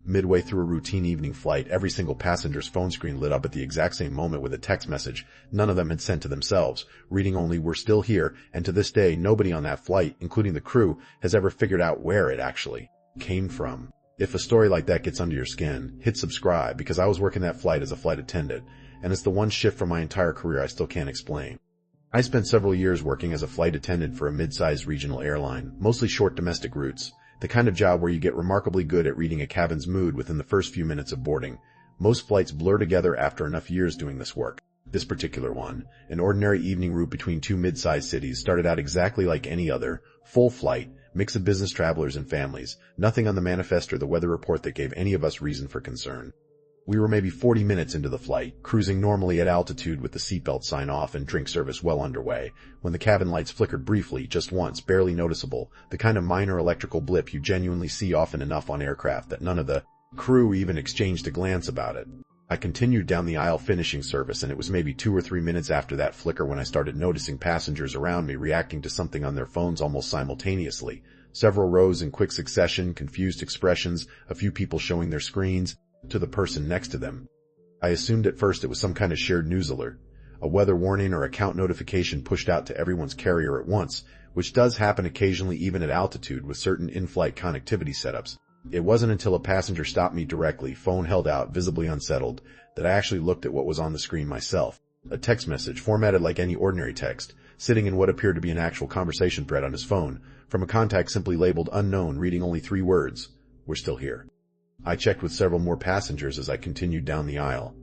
Midway through a routine evening flight, every single passenger's phone screen lit up at the exact same moment with a text message none of them had sent to themselves, reading only "We're still here," and to this day, nobody on that flight, including the crew, has ever figured out where it actually came from. If a story like that gets under your skin, hit subscribe, because I was working that flight as a flight attendant, and it's the one shift from my entire career I still can't explain. I spent several years working as a flight attendant for a mid-sized regional airline, mostly short domestic routes, the kind of job where you get remarkably good at reading a cabin's mood within the first few minutes of boarding. Most flights blur together after enough years doing this work. This particular one, an ordinary evening route between two mid-sized cities, started out exactly like any other, full flight, mix of business travelers and families, nothing on the manifest or the weather report that gave any of us reason for concern. We were maybe 40 minutes into the flight, cruising normally at altitude with the seatbelt sign off and drink service well underway, when the cabin lights flickered briefly, just once, barely noticeable, the kind of minor electrical blip you genuinely see often enough on aircraft that none of the crew even exchanged a glance about it. I continued down the aisle finishing service, and it was maybe 2 or 3 minutes after that flicker when I started noticing passengers around me reacting to something on their phones almost simultaneously. Several rows in quick succession, confused expressions, a few people showing their screens to the person next to them. I assumed at first it was some kind of shared news alert, a weather warning or account notification pushed out to everyone's carrier at once, which does happen occasionally even at altitude with certain in-flight connectivity setups. It wasn't until a passenger stopped me directly, phone held out, visibly unsettled, that I actually looked at what was on the screen myself. A text message, formatted like any ordinary text, sitting in what appeared to be an actual conversation thread on his phone, from a contact simply labeled unknown, reading only 3 words: "We're still here." I checked with several more passengers as I continued down the aisle,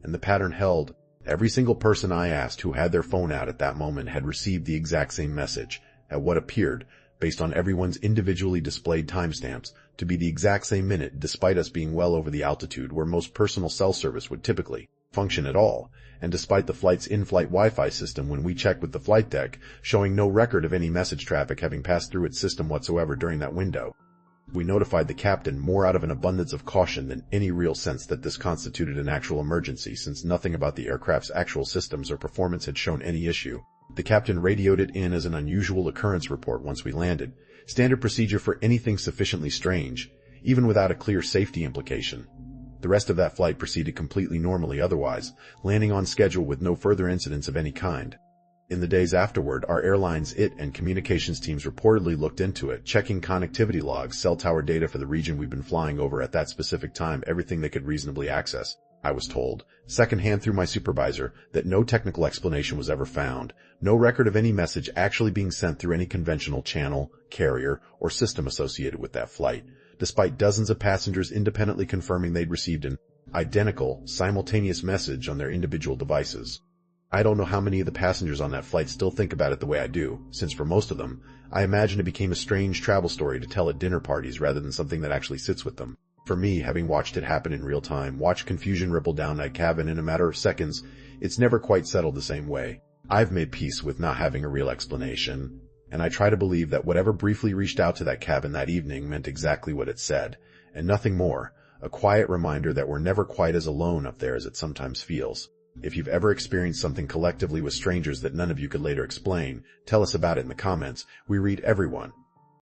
and the pattern held. Every single person I asked who had their phone out at that moment had received the exact same message, at what appeared, based on everyone's individually displayed timestamps, to be the exact same minute, despite us being well over the altitude where most personal cell service would typically function at all, and despite the flight's in-flight Wi-Fi system when we checked with the flight deck, showing no record of any message traffic having passed through its system whatsoever during that window. We notified the captain more out of an abundance of caution than any real sense that this constituted an actual emergency, since nothing about the aircraft's actual systems or performance had shown any issue. The captain radioed it in as an unusual occurrence report once we landed, standard procedure for anything sufficiently strange, even without a clear safety implication. The rest of that flight proceeded completely normally otherwise, landing on schedule with no further incidents of any kind. In the days afterward, our airline's IT and communications teams reportedly looked into it, checking connectivity logs, cell tower data for the region we'd been flying over at that specific time, everything they could reasonably access. I was told, secondhand through my supervisor, that no technical explanation was ever found, no record of any message actually being sent through any conventional channel, carrier, or system associated with that flight, despite dozens of passengers independently confirming they'd received an identical, simultaneous message on their individual devices. I don't know how many of the passengers on that flight still think about it the way I do, since for most of them, I imagine it became a strange travel story to tell at dinner parties rather than something that actually sits with them. For me, having watched it happen in real time, watched confusion ripple down that cabin in a matter of seconds, it's never quite settled the same way. I've made peace with not having a real explanation, and I try to believe that whatever briefly reached out to that cabin that evening meant exactly what it said, and nothing more, a quiet reminder that we're never quite as alone up there as it sometimes feels. If you've ever experienced something collectively with strangers that none of you could later explain, tell us about it in the comments. We read everyone,